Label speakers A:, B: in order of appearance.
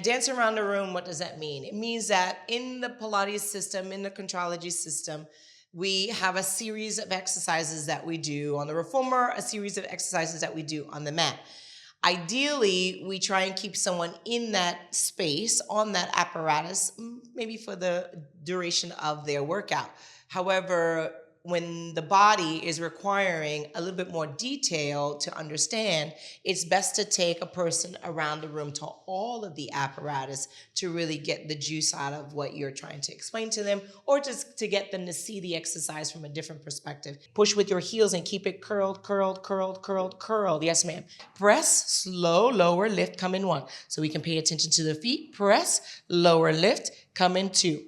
A: Dance around the room, what does that mean? It means that in the Pilates system, in the contrology system, we have a series of exercises that we do on the reformer, a series of exercises that we do on the mat. Ideally, we try and keep someone in that space, on that apparatus, maybe for the duration of their workout. However, when the body is requiring a little bit more detail to understand, it's best to take a person around the room to all of the apparatus to really get the juice out of what you're trying to explain to them, or just to get them to see the exercise from a different perspective. Push with your heels and keep it curled, curled, curled, curled, curled. Yes, ma'am. Press, slow, lower, lift, come in one. So we can pay attention to the feet. Press, lower, lift, come in two.